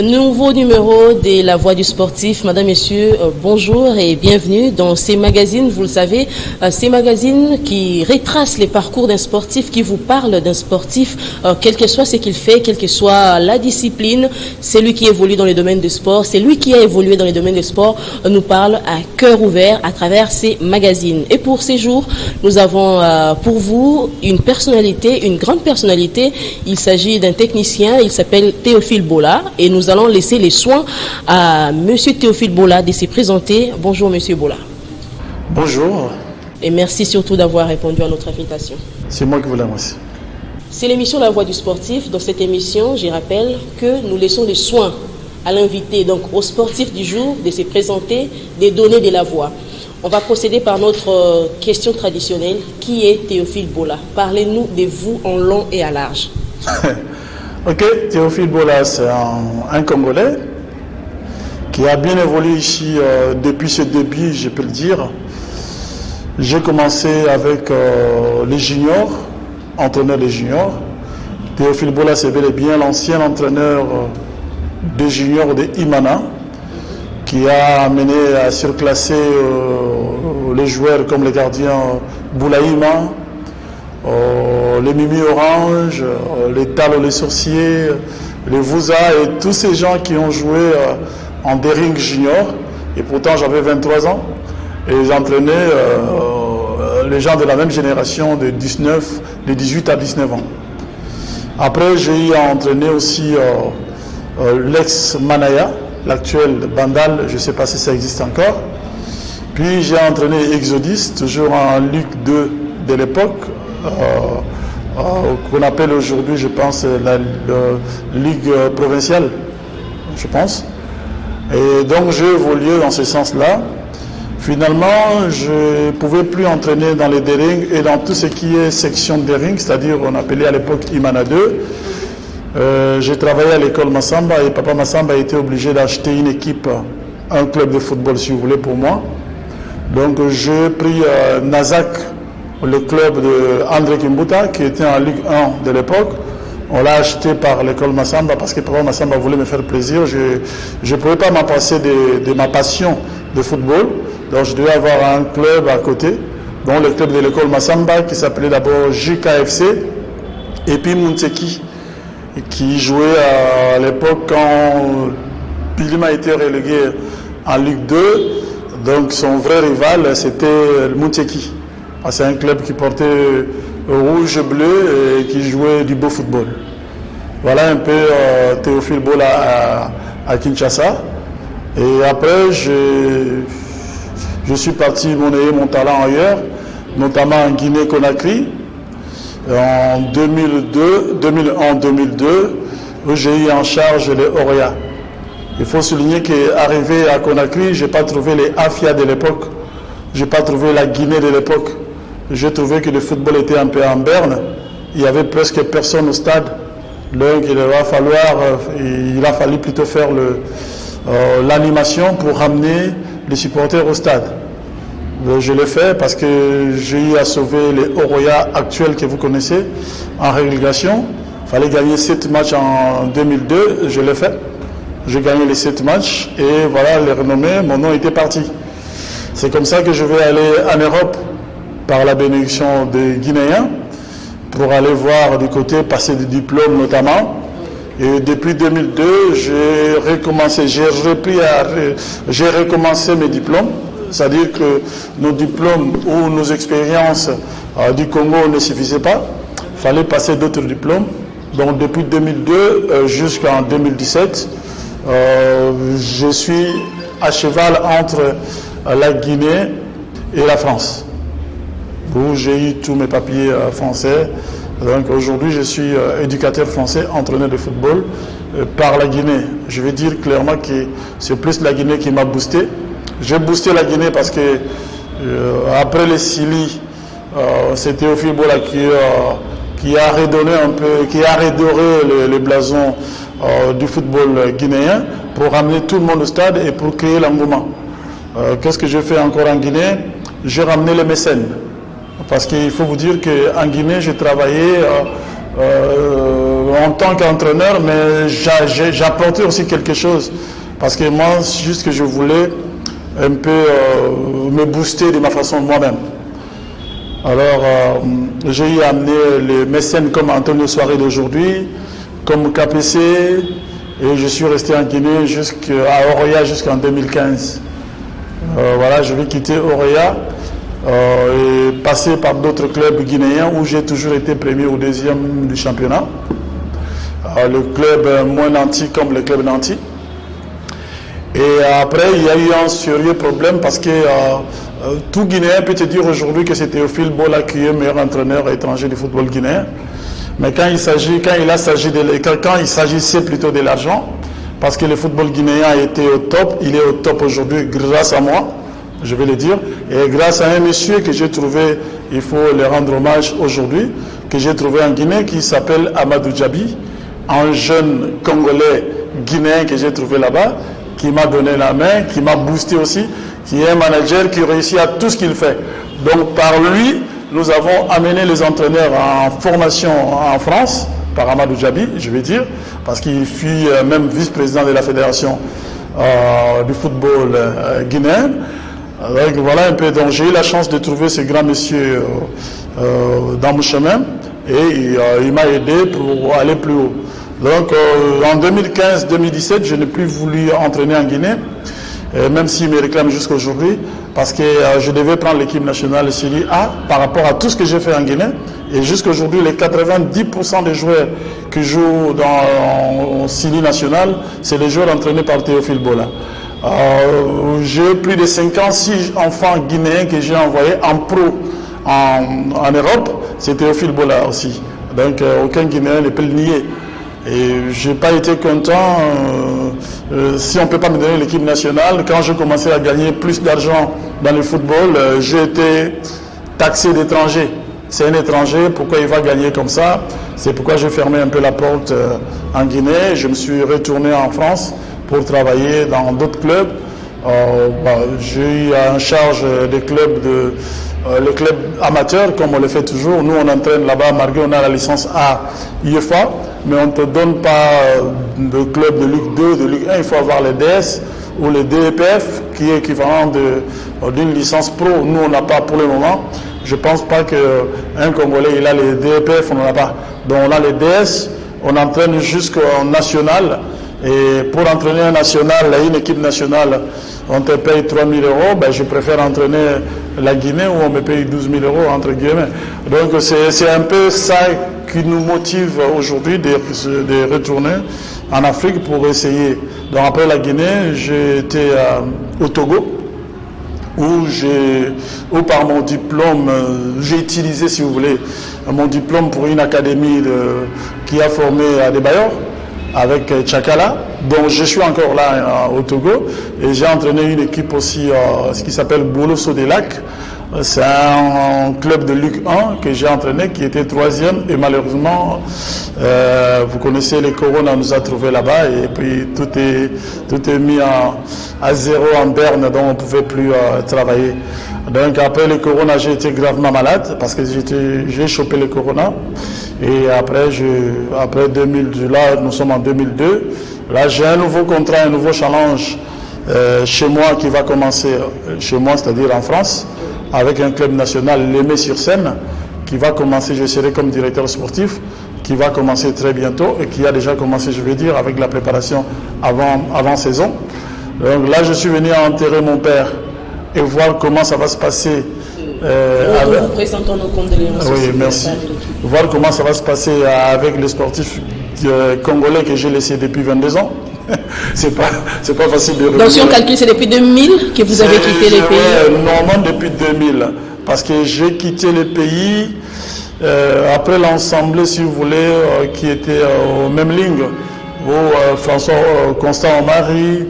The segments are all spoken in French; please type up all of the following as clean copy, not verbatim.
Nouveau numéro de La Voix du Sportif. Madame, Messieurs, bonjour et bienvenue dans ces magazines. Vous le savez, ces magazines qui retracent les parcours d'un sportif, qui vous parlent d'un sportif, quel que soit ce qu'il fait, quelle que soit la discipline. C'est lui qui évolue dans les domaines du sport, c'est lui qui a évolué dans les domaines du sport, nous parle à cœur ouvert à travers ces magazines. Et pour ces jours, nous avons pour vous une personnalité, une grande personnalité. Il s'agit d'un technicien, il s'appelle Théophile Bola et nous allons laisser les soins à Monsieur Théophile Bola de se présenter. Bonjour Monsieur Bola. Bonjour. Et merci surtout d'avoir répondu à notre invitation. C'est moi qui vous remercie. C'est l'émission La Voix du Sportif. Dans cette émission, je rappelle que nous laissons les soins à l'invité, donc au sportif du jour, de se présenter, de donner de la voix. On va procéder par notre question traditionnelle. Qui est Théophile Bola? Parlez-nous de vous en long et à large. Ok, Théophile Bola, c'est un Congolais qui a bien évolué ici depuis ses débuts, je peux le dire. J'ai commencé avec les juniors, entraîneur des juniors. Théophile Bola, c'est bel et bien l'ancien entraîneur des juniors de Imana, qui a amené à surclasser les joueurs comme les gardiens Boulaïma, les Mimi Orange, les Talo les Sorciers, les Vouza et tous ces gens qui ont joué en Dering Junior. Et pourtant j'avais 23 ans et j'entraînais les gens de la même génération de 18 à 19 ans. Après j'ai eu à entraîner aussi l'ex-Manaya, l'actuel Bandal, je ne sais pas si ça existe encore. Puis j'ai entraîné Exodus, toujours en Ligue 2 de l'époque, qu'on appelle aujourd'hui, je pense, la Ligue provinciale, je pense. Et donc j'ai évolué dans ce sens-là. Finalement, je ne pouvais plus entraîner dans les Dering et dans tout ce qui est section Dering, c'est-à-dire on appelait à l'époque Imana 2. J'ai travaillé à l'école Massamba et Papa Massamba a été obligé d'acheter une équipe, un club de football si vous voulez pour moi. Donc j'ai pris Nazak, le club de André Kimbuta qui était en Ligue 1 de l'époque. On l'a acheté par l'école Massamba parce que Papa Massamba voulait me faire plaisir. Je ne pouvais pas m'en passer de ma passion de football. Donc je devais avoir un club à côté, dont le club de l'école Massamba qui s'appelait d'abord JKFC et puis Munteki, qui jouait à l'époque quand Pilima a été relégué en Ligue 2. Donc son vrai rival c'était Munteki. C'est un club qui portait rouge et bleu et qui jouait du beau football. Voilà un peu Théophile Bola à Kinshasa. Et après, je suis parti monnayer mon talent ailleurs, notamment en Guinée-Conakry, en 2001-2002, où j'ai eu en charge les Oria. Il faut souligner qu'arrivé à Conakry, je n'ai pas trouvé les Afia de l'époque, je n'ai pas trouvé la Guinée de l'époque. J'ai trouvé que le football était un peu en berne. Il n'y avait presque personne au stade. Donc il a fallu plutôt faire l'animation pour ramener les supporters au stade. Donc, je l'ai fait parce que j'ai eu à sauver les Oroya actuels que vous connaissez en relégation. Il fallait gagner 7 matchs en 2002. Je l'ai fait. J'ai gagné les 7 matchs et voilà les renommés. Mon nom était parti. C'est comme ça que je vais aller en Europe par la bénédiction des Guinéens, pour aller voir du côté, passer des diplômes notamment. Et depuis 2002, j'ai recommencé mes diplômes, c'est-à-dire que nos diplômes ou nos expériences du Congo ne suffisaient pas, il fallait passer d'autres diplômes. Donc depuis 2002 jusqu'en 2017, je suis à cheval entre la Guinée et la France, où j'ai eu tous mes papiers français. Donc aujourd'hui, je suis éducateur français, entraîneur de football par la Guinée. Je vais dire clairement que c'est plus la Guinée qui m'a boosté. J'ai boosté la Guinée parce que après les Sili, c'est Théophile Bola qui a redonné un peu, qui a redoré les blasons du football guinéen pour ramener tout le monde au stade et pour créer l'engouement. Qu'est-ce que j'ai fait encore en Guinée? J'ai ramené les mécènes. Parce qu'il faut vous dire qu'en Guinée, j'ai travaillé en tant qu'entraîneur, mais j'apportais aussi quelque chose. Parce que moi, juste que je voulais un peu me booster de ma façon moi-même. Alors, j'ai amené les mécènes comme Antonio Soiré d'aujourd'hui, comme KPC, et je suis resté en Guinée à Oroya jusqu'en 2015. Voilà, je vais quitter Oroya et passer par d'autres clubs guinéens où j'ai toujours été premier ou deuxième du championnat. Le club moins nanti comme le club nanti. Et après, il y a eu un sérieux problème parce que tout Guinéen peut te dire aujourd'hui que c'est Théophile Bola qui est le meilleur entraîneur étranger du football guinéen. Mais quand il s'agissait plutôt de l'argent, parce que le football guinéen était au top, il est au top aujourd'hui grâce à moi, je vais le dire, et grâce à un monsieur que j'ai trouvé, il faut le rendre hommage aujourd'hui, que j'ai trouvé en Guinée, qui s'appelle Amadou Djabi, un jeune Congolais guinéen que j'ai trouvé là-bas, qui m'a donné la main, qui m'a boosté aussi, qui est un manager qui réussit à tout ce qu'il fait. Donc par lui, nous avons amené les entraîneurs en formation en France, par Amadou Djabi, je vais dire, parce qu'il fut même vice-président de la fédération du football guinéen. Donc voilà un peu, donc j'ai eu la chance de trouver ce grand monsieur dans mon chemin et il m'a aidé pour aller plus haut. Donc en 2015-2017, je n'ai plus voulu entraîner en Guinée, même s'il me réclame jusqu'à aujourd'hui, parce que je devais prendre l'équipe nationale Série A par rapport à tout ce que j'ai fait en Guinée. Et jusqu'à aujourd'hui, les 90% des joueurs qui jouent dans Série nationale, c'est les joueurs entraînés par Théophile Bola. J'ai plus de 56 enfants guinéens que j'ai envoyés en pro en Europe, c'est Théophile Bola aussi. Donc aucun Guinéen ne peut le nier. Et je n'ai pas été content si on ne peut pas me donner l'équipe nationale. Quand je commençais à gagner plus d'argent dans le football, j'ai été taxé d'étranger. C'est un étranger, pourquoi il va gagner comme ça? C'est pourquoi j'ai fermé un peu la porte en Guinée. Je me suis retourné en France pour travailler dans d'autres clubs. J'ai eu en charge des clubs les clubs amateurs, comme on le fait toujours. Nous, on entraîne là-bas, malgré on a la licence A, UEFA, mais on ne te donne pas de club de Ligue 2, de Ligue 1. Il faut avoir les DS ou les DEPF, qui est équivalent d'une licence pro. Nous, on n'a pas pour le moment. Je ne pense pas qu'un Congolais, il a les DEPF, on n'en a pas. Donc, on a les DS, on entraîne jusqu'au national. Et pour entraîner un national, une équipe nationale, on te paye 3 000 euros, ben je préfère entraîner la Guinée où on me paye 12 000 euros, entre guillemets. Donc c'est un peu ça qui nous motive aujourd'hui de retourner en Afrique pour essayer. Donc après la Guinée, j'ai été au Togo, où par mon diplôme, j'ai utilisé, si vous voulez, mon diplôme pour une académie qui a formé des bailleurs, avec Tchakala, dont je suis encore là au Togo, et j'ai entraîné une équipe aussi, ce qui s'appelle Bolosso des Lacs. C'est un club de Ligue 1 que j'ai entraîné, qui était 3e, et malheureusement, vous connaissez, les Corona nous a trouvé là-bas, et puis tout est mis à zéro en berne, donc on ne pouvait plus travailler. Donc après le Corona, j'ai été gravement malade, parce que j'ai chopé le Corona. Et après 2000, là nous sommes en 2002, là j'ai un nouveau contrat, un nouveau challenge chez moi qui va commencer, chez moi c'est-à-dire en France, avec un club national, l'Aimé-sur-Seine, qui va commencer, je serai comme directeur sportif, qui va commencer très bientôt et qui a déjà commencé, je vais dire, avec la préparation avant saison. Donc là je suis venu enterrer mon père et voir comment ça va se passer. Nous vous présentons nos condoléances. Oui, merci. Voir comment ça va se passer avec les sportifs congolais que j'ai laissés depuis 22 ans. c'est pas facile de revenir. Donc si on calcule, c'est depuis 2000 que vous avez quitté le pays? Normalement depuis 2000. Parce que j'ai quitté le pays après l'ensemble, si vous voulez, qui était aux mêmes lignes, où François Constant Omari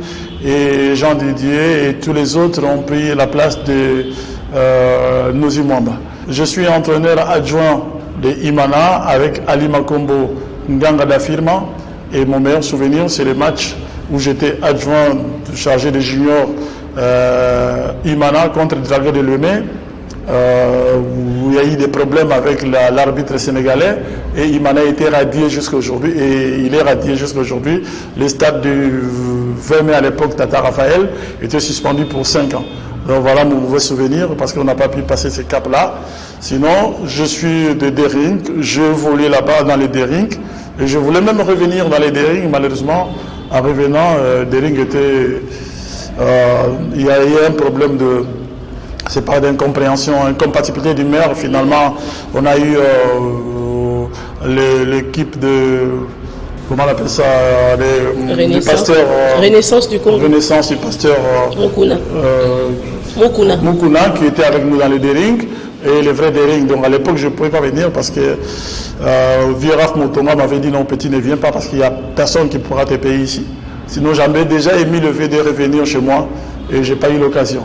et Jean Didier et tous les autres ont pris la place de Nozi Mwamba. Je suis entraîneur adjoint de Imana avec Ali Makombo Nganga Dafirma, et mon meilleur souvenir c'est le match où j'étais adjoint chargé des juniors Imana contre Draguet de Lemay, où il y a eu des problèmes avec l'arbitre sénégalais et Imana a été radié jusqu'à aujourd'hui et il est radié jusqu'à aujourd'hui. Le stade du 20 mai à l'époque, Tata Raphaël, était suspendu pour 5 ans. Donc voilà mon mauvais souvenir parce qu'on n'a pas pu passer ces caps-là. Sinon, je suis de Dering, je volais là-bas dans les Dering et je voulais même revenir dans les Dering. Malheureusement, en revenant, Dering était... il y a eu un problème de... C'est pas d'incompréhension, incompatibilité du maire. Finalement, on a eu l'équipe de... Comment on appelle ça, les pasteurs... Renaissance du Congo. Renaissance du pasteur... Mukuna, qui était avec nous dans les Dering. Et les vrais Dering. Donc à l'époque, je ne pouvais pas venir parce que Viraf Motonga m'avait dit non, petit, ne viens pas parce qu'il n'y a personne qui pourra te payer ici. Sinon, j'avais déjà émis le vœu de revenir chez moi et je n'ai pas eu l'occasion.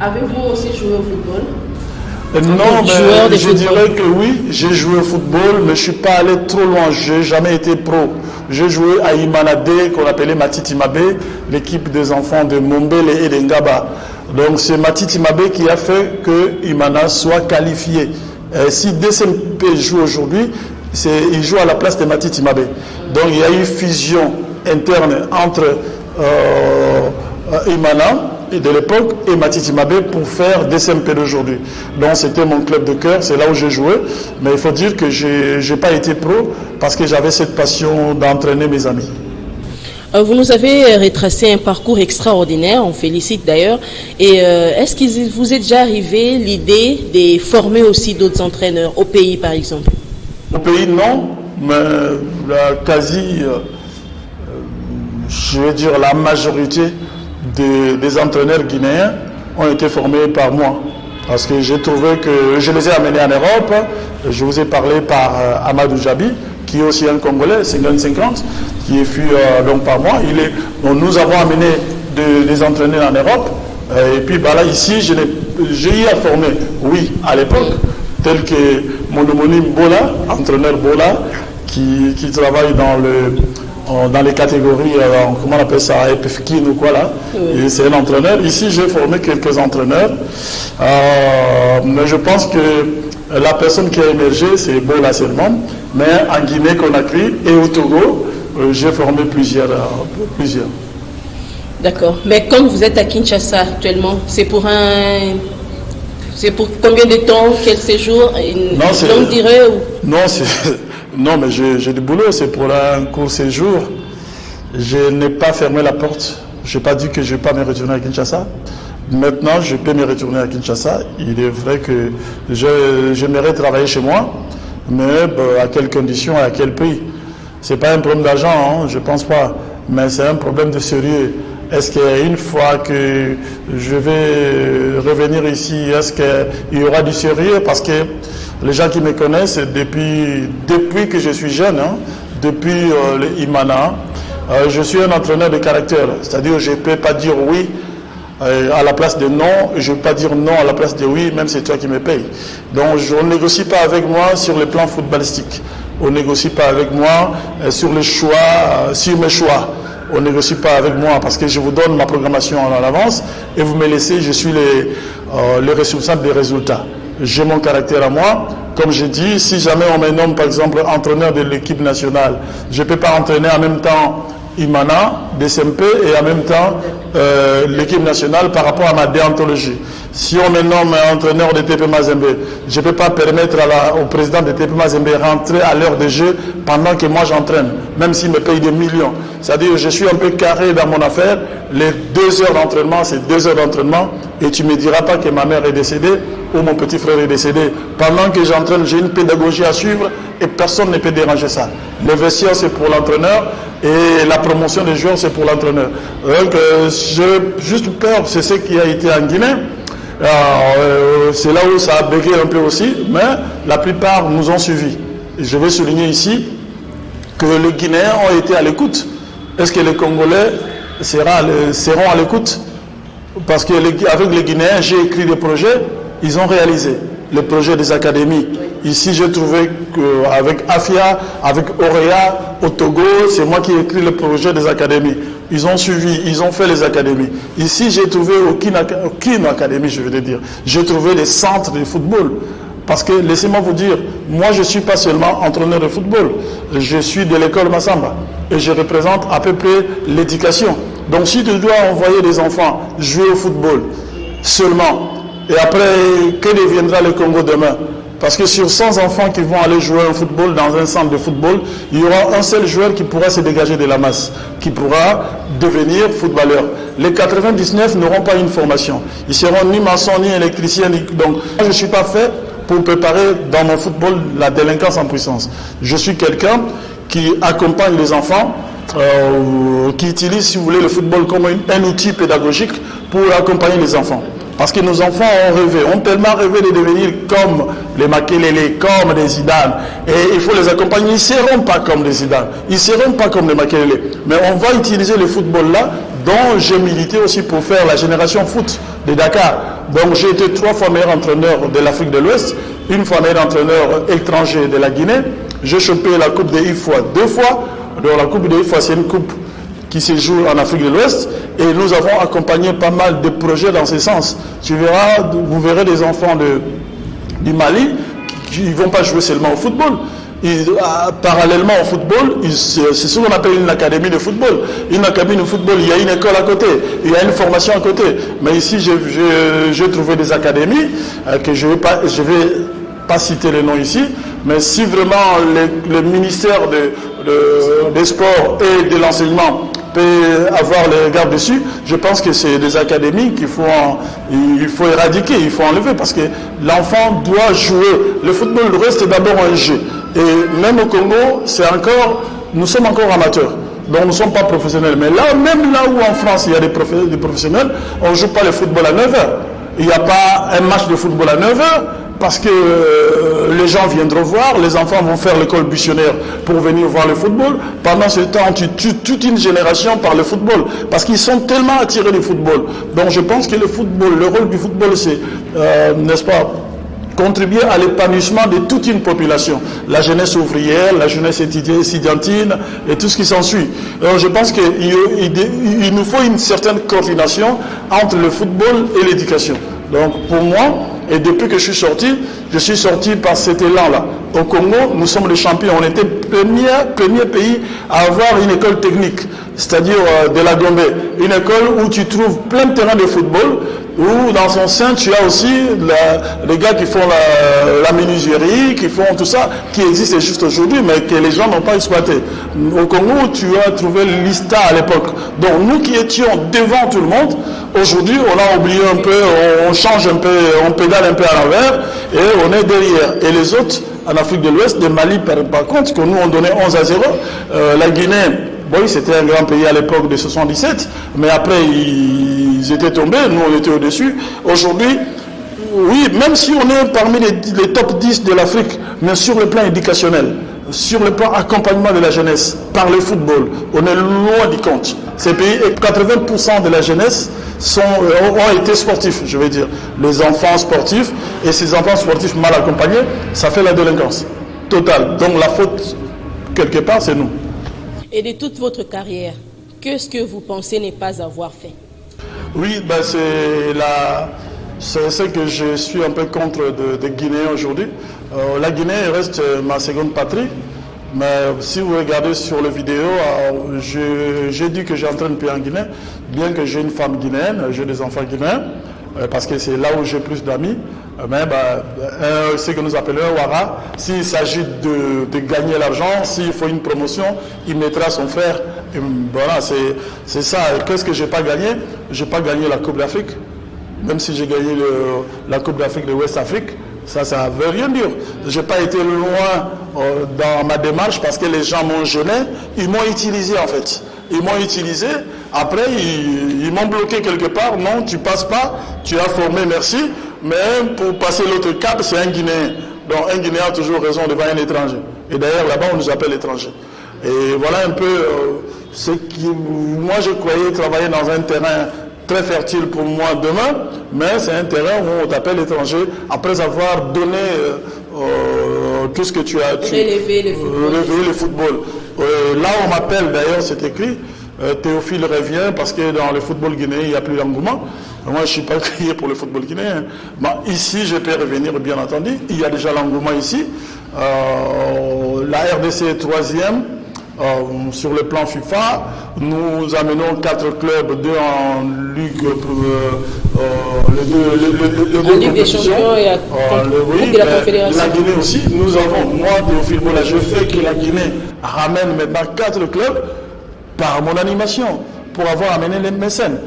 Avez-vous aussi joué au football? Non, mais je dirais que oui, j'ai joué au football, mais je ne suis pas allé trop loin, je n'ai jamais été pro. J'ai joué à Imanade, qu'on appelait Matiti Mabe, l'équipe des enfants de Mombele et de Ngaba. Donc c'est Matiti Mabe qui a fait que Imana soit qualifié. Si DCMP joue aujourd'hui, il joue à la place de Matiti Mabe. Donc il y a eu fusion interne entre Imana de l'époque et Matiti Mabe pour faire DCMP d'aujourd'hui. Donc c'était mon club de cœur, c'est là où j'ai joué. Mais il faut dire que je n'ai pas été pro parce que j'avais cette passion d'entraîner mes amis. Vous nous avez retracé un parcours extraordinaire, on félicite d'ailleurs. Et est-ce qu'il vous est déjà arrivé l'idée de former aussi d'autres entraîneurs au pays par exemple? Au pays non, mais la quasi, je vais dire la majorité des entraîneurs guinéens ont été formés par moi. Parce que j'ai trouvé que je les ai amenés en Europe. Je vous ai parlé par Amadou Jabi, qui est aussi un Congolais, 50-50, qui est fui donc par moi. Donc nous avons amené des entraîneurs en Europe. Et puis là, ici, j'ai eu à former, oui, à l'époque, tel que mon homonyme Bola, entraîneur Bola, qui travaille dans les catégories, comment on appelle ça, EPFKIN ou quoi là. Oui. C'est un entraîneur. Ici, j'ai formé quelques entraîneurs. Mais je pense que la personne qui a émergé, c'est Bola seulement. Mais en Guinée-Conakry et au Togo, j'ai formé plusieurs. D'accord. Mais comme vous êtes à Kinshasa actuellement, c'est pour combien de temps, quel séjour, une longue durée ou... Non, mais j'ai du boulot, c'est pour un court séjour. Je n'ai pas fermé la porte. Je n'ai pas dit que je ne vais pas me retourner à Kinshasa. Maintenant, je peux me retourner à Kinshasa. Il est vrai que j'aimerais travailler chez moi, mais à quelles conditions, à quel prix? Ce n'est pas un problème d'argent, je ne pense pas, mais c'est un problème de sérieux. Est-ce qu'une fois que je vais revenir ici, est-ce qu'il y aura du sérieux? Parce que les gens qui me connaissent depuis que je suis jeune, depuis le Imana, je suis un entraîneur de caractère. C'est-à-dire que je ne peux pas dire oui à la place de non, je ne peux pas dire non à la place de oui, même c'est toi qui me payes. Donc on ne négocie pas avec moi sur le plan footballistique. On ne négocie pas avec moi sur les choix, sur mes choix. On ne négocie pas avec moi parce que je vous donne ma programmation en avance et vous me laissez, je suis le responsable des résultats. J'ai mon caractère à moi. Comme je dis, si jamais on me nomme par exemple entraîneur de l'équipe nationale, je ne peux pas entraîner en même temps Imana, DCMP et en même temps l'équipe nationale par rapport à ma déontologie. Si on me nomme entraîneur de TP Mazembe, je ne peux pas permettre au président de TP Mazembe de rentrer à l'heure de jeu pendant que moi j'entraîne, même s'il me paye des millions. C'est-à-dire que je suis un peu carré dans mon affaire. Les 2 heures d'entraînement, c'est 2 heures d'entraînement et tu ne me diras pas que ma mère est décédée ou mon petit frère est décédé. Pendant que j'entraîne, j'ai une pédagogie à suivre et personne ne peut déranger ça. Le vestiaire, c'est pour l'entraîneur et la promotion des joueurs, c'est pour l'entraîneur. Donc, j'ai juste peur, c'est ce qui a été en Guinée. C'est là où ça a bégayé un peu aussi, mais la plupart nous ont suivis. Et je vais souligner ici que les Guinéens ont été à l'écoute. Est-ce que les Congolais seront à l'écoute? Parce qu'avec les Guinéens, j'ai écrit des projets, ils ont réalisé les projets des académies. Ici, j'ai trouvé qu'avec AFIA, avec Orea, au Togo, c'est moi qui ai écrit le projet des académies. Ils ont suivi, ils ont fait les académies. Ici, j'ai trouvé aucune académie, je veux dire. J'ai trouvé des centres de football. Parce que, laissez-moi vous dire, moi je ne suis pas seulement entraîneur de football, je suis de l'école Massamba et je représente à peu près l'éducation. Donc si tu dois envoyer des enfants jouer au football seulement, et après, que deviendra le Congo demain? Parce que sur 100 enfants qui vont aller jouer au football dans un centre de football, il y aura un seul joueur qui pourra se dégager de la masse, qui pourra devenir footballeur. Les 99 n'auront pas une formation. Ils seront ni maçons, ni électriciens. Donc, moi, je ne suis pas fait pour préparer dans mon football la délinquance en puissance. Je suis quelqu'un qui accompagne les enfants, qui utilise, si vous voulez, le football comme un outil pédagogique pour accompagner les enfants. Parce que nos enfants ont tellement rêvé de devenir comme les Makelele, comme des Zidane. Et il faut les accompagner. Ils ne seront pas comme des Zidane. Ils ne seront pas comme les Makelele. Mais on va utiliser le football là, dont j'ai milité aussi pour faire la génération foot de Dakar. Donc j'ai été 3 fois meilleur entraîneur de l'Afrique de l'Ouest, 1 fois meilleur entraîneur étranger de la Guinée. J'ai chopé la Coupe de IFOA 2 fois. Donc la Coupe de IFOA, c'est une coupe qui se joue en Afrique de l'Ouest, et nous avons accompagné pas mal de projets dans ce sens. Vous verrez des enfants du Mali qui ne vont pas jouer seulement au football. Parallèlement au football, c'est ce qu'on appelle une académie de football. Une académie de football, il y a une école à côté, il y a une formation à côté. Mais ici, j'ai trouvé des académies que je vais pas citer les noms ici, mais si vraiment le ministère des Sports et de l'enseignement peut avoir le regard dessus, je pense que c'est des académies il faut éradiquer, il faut enlever, parce que l'enfant doit jouer. Le football reste d'abord un jeu. Et même au Congo, nous sommes encore amateurs. Donc nous ne sommes pas professionnels. Mais là, même là où en France il y a des professionnels, on ne joue pas le football à 9h. Il n'y a pas un match de football à 9h. Parce que les gens viendront voir, les enfants vont faire l'école buissonnaire pour venir voir le football. Pendant ce temps, tu tues toute une génération par le football, parce qu'ils sont tellement attirés du football. Donc je pense que le rôle du football, c'est, n'est-ce pas, contribuer à l'épanouissement de toute une population. La jeunesse ouvrière, la jeunesse étudiantine et tout ce qui s'ensuit. Alors je pense qu'il nous faut une certaine coordination entre le football et l'éducation. Donc pour moi, et depuis que je suis sorti par cet élan-là. Au Congo, nous sommes les champions. On était le premier pays à avoir une école technique, c'est-à-dire de la Gombe. Une école où tu trouves plein de terrains de football, où dans son sein, tu as aussi les gars qui font la menuiserie, qui font tout ça, qui existe juste aujourd'hui, mais que les gens n'ont pas exploité. Au Congo, tu as trouvé l'ISTA à l'époque. Donc nous qui étions devant tout le monde, aujourd'hui, on a oublié un peu, on change un peu, on pédale un peu à l'envers, et on est derrière. Et les autres, en Afrique de l'Ouest, le Mali, par contre, que nous on donnait 11-0, la Guinée, oui, c'était un grand pays à l'époque de 77, mais après ils étaient tombés, nous on était au-dessus. Aujourd'hui, oui, même si on est parmi les top 10 de l'Afrique, mais sur le plan éducationnel, sur le plan accompagnement de la jeunesse, par le football, on est loin du compte. Ces pays, 80% de la jeunesse ont été sportifs, je veux dire. Les enfants sportifs, et ces enfants sportifs mal accompagnés, ça fait la délinquance totale. Donc la faute, quelque part, c'est nous. Et de toute votre carrière, qu'est-ce que vous pensez ne pas avoir fait? Oui, ben c'est ce que je suis un peu contre de Guinée aujourd'hui. La Guinée reste ma seconde patrie. Mais si vous regardez sur les vidéos, j'ai dit que j'entraîne plus en Guinée, bien que j'ai une femme guinéenne, j'ai des enfants guinéens, parce que c'est là où j'ai plus d'amis. Mais ce que nous appelons un Wara, s'il s'agit de gagner l'argent, s'il faut une promotion, il mettra son frère. Et voilà, c'est ça. Qu'est-ce que j'ai pas gagné? J'ai pas gagné la Coupe d'Afrique, même si j'ai gagné la Coupe d'Afrique de Ouest-Afrique. Ça ne veut rien dire. Je n'ai pas été loin dans ma démarche parce que les gens m'ont gêné. Ils m'ont utilisé en fait. Ils m'ont utilisé. Après, ils m'ont bloqué quelque part. Non, tu ne passes pas. Tu as formé, merci. Mais pour passer l'autre cap, c'est un Guinéen. Donc un Guinéen a toujours raison devant un étranger. Et d'ailleurs, là-bas, on nous appelle étrangers. Et voilà un peu ce qui... Moi, je croyais travailler dans un terrain très fertile pour moi demain, mais c'est un terrain où on t'appelle étranger après avoir donné tout ce que tu as... Relever le football. Relever le football. Là, on m'appelle, d'ailleurs, c'est écrit, Théophile revient parce que dans le football guinéen, il n'y a plus d'engouement. Moi, je ne suis pas crié pour le football guinéen. Ici, je peux revenir, bien entendu. Il y a déjà l'engouement ici. La RDC est 3e. Sur le plan FIFA, nous amenons 4 clubs, 2 en Ligue, Ligue des Champions et à de la Confédération. La Guinée aussi, nous avons, moi, Théophile Bola, je fais que la Guinée ramène maintenant 4 clubs par mon animation pour avoir amené les mécènes.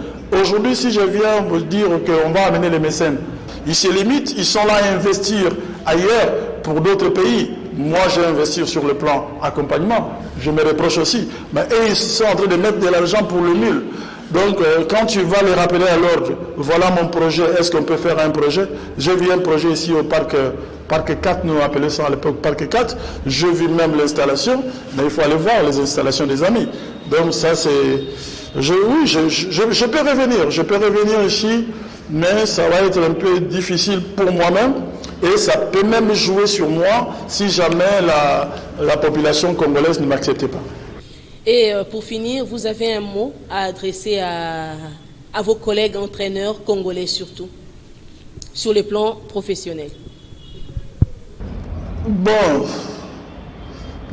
Aujourd'hui, si je viens vous dire qu'on va amener les mécènes, ils se limitent, ils sont là à investir ailleurs pour d'autres pays. Moi, j'ai investi sur le plan accompagnement. Je me reproche aussi. Mais eux, ils sont en train de mettre de l'argent pour le nul. Donc, quand tu vas les rappeler à l'ordre, voilà mon projet, est-ce qu'on peut faire un projet? J'ai vu un projet ici au parc 4, nous appelons ça à l'époque parc 4. Je vis même l'installation, mais il faut aller voir les installations des amis. Donc, ça, c'est... Oui, je peux revenir. Je peux revenir ici, mais ça va être un peu difficile pour moi-même. Et ça peut même jouer sur moi si jamais la population congolaise ne m'acceptait pas. Et pour finir, vous avez un mot à adresser à vos collègues entraîneurs congolais surtout, sur le plan professionnel. Bon,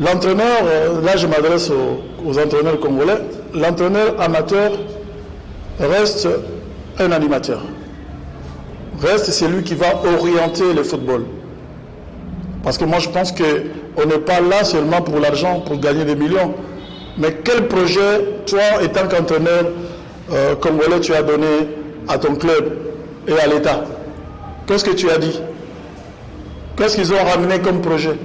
l'entraîneur, là je m'adresse aux entraîneurs congolais, l'entraîneur amateur reste un animateur. Reste celui qui va orienter le football. Parce que moi je pense qu'on n'est pas là seulement pour l'argent, pour gagner des millions. Mais quel projet, toi étant qu'entraîneur congolais, tu as donné à ton club et à l'État? Qu'est-ce que tu as dit? Qu'est-ce qu'ils ont ramené comme projet?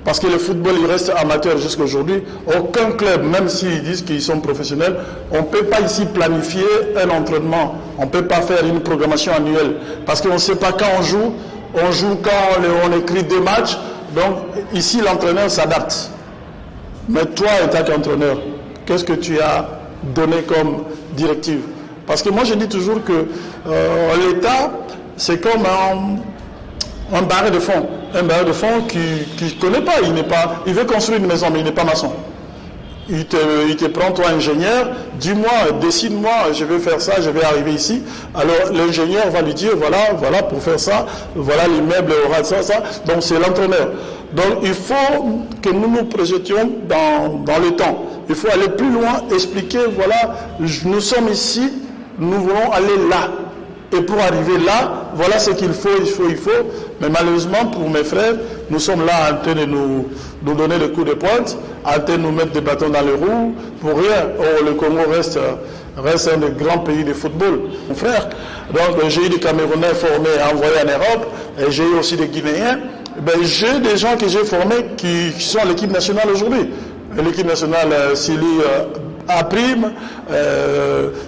Parce que le football, il reste amateur jusqu'à aujourd'hui. Aucun club, même s'ils disent qu'ils sont professionnels, on ne peut pas ici planifier un entraînement. On ne peut pas faire une programmation annuelle. Parce qu'on ne sait pas quand on joue. On joue quand on écrit 2 matchs. Donc ici, l'entraîneur s'adapte. Mais toi, étant qu'entraîneur, qu'est-ce que tu as donné comme directive? Parce que moi, je dis toujours que l'État, c'est comme un barret de fonds. Un barret de fonds qui ne connaît pas. Il veut construire une maison, mais il n'est pas maçon. Il te prend, toi, ingénieur, dis-moi, décide-moi, je vais faire ça, je vais arriver ici. Alors, l'ingénieur va lui dire, voilà, pour faire ça, voilà, l'immeuble aura ça. Donc, c'est l'entraîneur. Donc, il faut que nous nous projetions dans le temps. Il faut aller plus loin, expliquer, voilà, nous sommes ici, nous voulons aller là. Et pour arriver là, voilà ce qu'il faut, il faut. Mais malheureusement, pour mes frères, nous sommes là en train de nous donner le coup de pointe, en train de nous mettre des bâtons dans les roues, pour rien. Oh, le Congo reste un des grands pays de football, mon frère. Donc, j'ai eu des Camerounais formés, envoyés en Europe, et j'ai eu aussi des Guinéens. J'ai des gens que j'ai formés qui sont à l'équipe nationale aujourd'hui. L'équipe nationale, Sili A prime,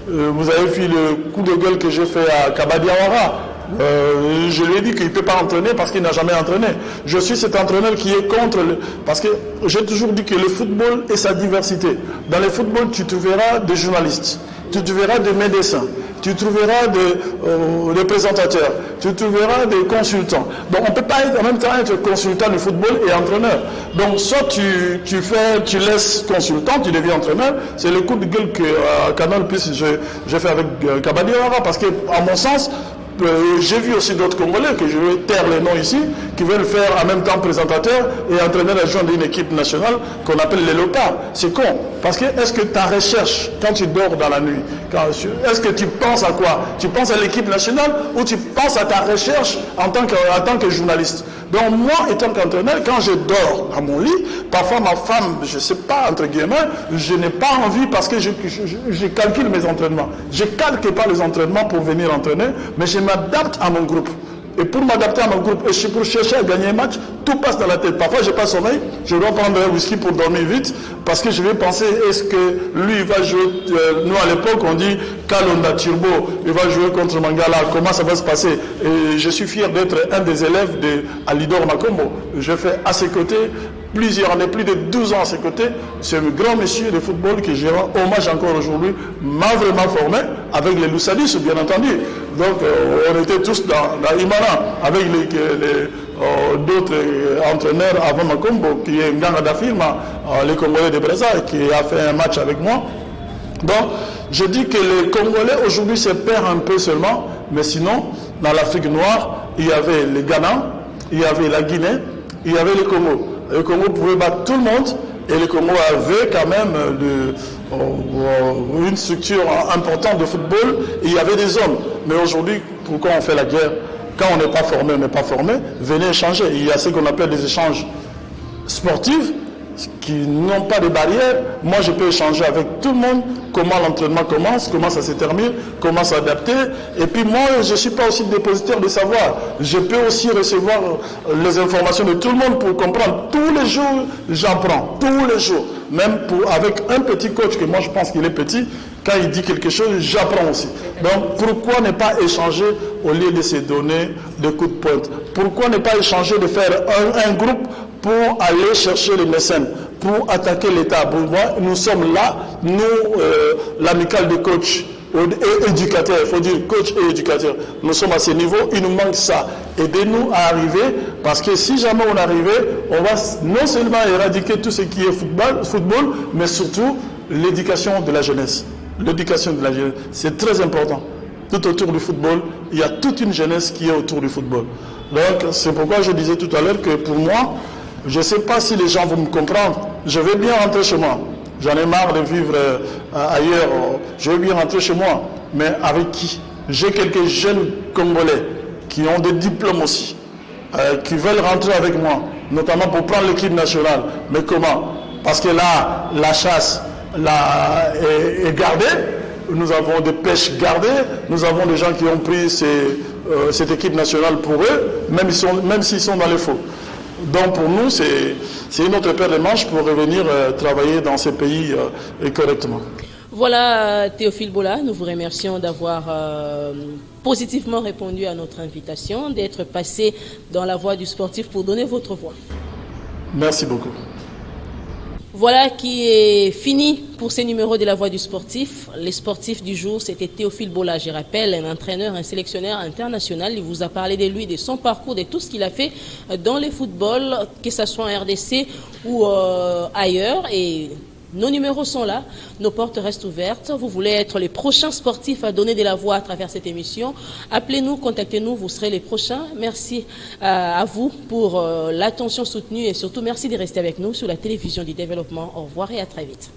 vous avez vu le coup de gueule que j'ai fait à Kabadi Awara. Je lui ai dit qu'il ne peut pas entraîner parce qu'il n'a jamais entraîné. Je suis cet entraîneur qui est contre parce que j'ai toujours dit que le football est sa diversité. Dans le football, tu te verras des journalistes, tu te verras des médecins, tu trouveras des présentateurs, tu trouveras des consultants. Donc on ne peut pas en même temps être consultant du football et entraîneur. Donc soit tu laisses consultant, tu deviens entraîneur. C'est le coup de gueule que Canal Plus j'ai fait avec Kabadi Awara parce que à mon sens, j'ai vu aussi d'autres Congolais, que je vais taire les noms ici, qui veulent faire en même temps présentateur et entraîneur adjoint d'une équipe nationale qu'on appelle les LOPA. C'est con. Parce que est-ce que ta recherche, quand tu dors dans la nuit, est-ce que tu penses à quoi? Tu penses à l'équipe nationale ou tu penses à ta recherche en tant que journaliste? Donc moi, étant qu'entraîneur, quand je dors à mon lit, parfois ma femme, je ne sais pas, entre guillemets, je n'ai pas envie parce que je calcule mes entraînements. Je ne calcule pas les entraînements pour venir entraîner, mais je m'adapte à mon groupe. Et pour m'adapter à mon groupe, et pour chercher à gagner un match, tout passe dans la tête. Parfois, je n'ai pas sommeil, je dois prendre un whisky pour dormir vite, parce que je vais penser, est-ce que lui, il va jouer, nous à l'époque, on dit, Kalonda Turbo, il va jouer contre Mangala, comment ça va se passer? Et je suis fier d'être un des élèves d'Alidor Makombo. Je fais à ses côtés, on est plus de 12 ans à ses côtés. C'est un grand monsieur de football que j'ai rend hommage encore aujourd'hui, m'a vraiment formé, avec les Loussadis, bien entendu. Donc, on était tous dans Imara, avec d'autres entraîneurs avant Makombo, qui est Nganga Dafirma, les Congolais de Breza, qui a fait un match avec moi. Donc, je dis que les Congolais aujourd'hui se perdent un peu seulement, mais sinon, dans l'Afrique noire, il y avait les Ghana, il y avait la Guinée, il y avait le Congo. Le Congo pouvait battre tout le monde, et le Congo avait quand même une structure importante de football, et il y avait des hommes. Mais aujourd'hui, pourquoi on fait la guerre? Quand on n'est pas formé, on n'est pas formé, venez échanger. Il y a ce qu'on appelle des échanges sportifs, qui n'ont pas de barrières. Moi, je peux échanger avec tout le monde, comment l'entraînement commence, comment ça se termine, comment s'adapter. Et puis moi, je ne suis pas aussi dépositaire de savoir. Je peux aussi recevoir les informations de tout le monde pour comprendre. Tous les jours, j'apprends. Tous les jours. Même avec un petit coach, que moi je pense qu'il est petit, quand il dit quelque chose, j'apprends aussi. Donc, pourquoi ne pas échanger au lieu de se donner des coups de pointe? Pourquoi ne pas échanger, de faire un groupe pour aller chercher les mécènes, pour attaquer l'État? Nous sommes là, nous, l'amicale de coach et éducateurs, il faut dire coach et éducateur, nous sommes à ce niveau, il nous manque ça. Aidez-nous à arriver, parce que si jamais on arrivait, on va non seulement éradiquer tout ce qui est football, mais surtout l'éducation de la jeunesse. L'éducation de la jeunesse, c'est très important. Tout autour du football, il y a toute une jeunesse qui est autour du football. Donc, c'est pourquoi je disais tout à l'heure que pour moi, je ne sais pas si les gens vont me comprendre. Je vais bien rentrer chez moi. J'en ai marre de vivre ailleurs. Je veux bien rentrer chez moi. Mais avec qui? J'ai quelques jeunes Congolais qui ont des diplômes aussi, qui veulent rentrer avec moi, notamment pour prendre l'équipe nationale. Mais comment? Parce que là, la chasse est gardée. Nous avons des pêches gardées. Nous avons des gens qui ont pris cette équipe nationale pour eux, même s'ils sont dans les faux. Donc pour nous, c'est une autre paire de manches pour revenir travailler dans ces pays correctement. Voilà, Théophile Bola, nous vous remercions d'avoir positivement répondu à notre invitation, d'être passé dans la voie du sportif pour donner votre voix. Merci beaucoup. Voilà qui est fini pour ces numéros de la Voix du sportif. Les sportifs du jour, c'était Théophile Bola, je rappelle, un entraîneur, un sélectionneur international. Il vous a parlé de lui, de son parcours, de tout ce qu'il a fait dans le football, que ce soit en RDC ou ailleurs. Et nos numéros sont là, nos portes restent ouvertes. Vous voulez être les prochains sportifs à donner de la voix à travers cette émission? Appelez-nous, contactez-nous, vous serez les prochains. Merci à vous pour l'attention soutenue et surtout merci de rester avec nous sur la télévision du développement. Au revoir et à très vite.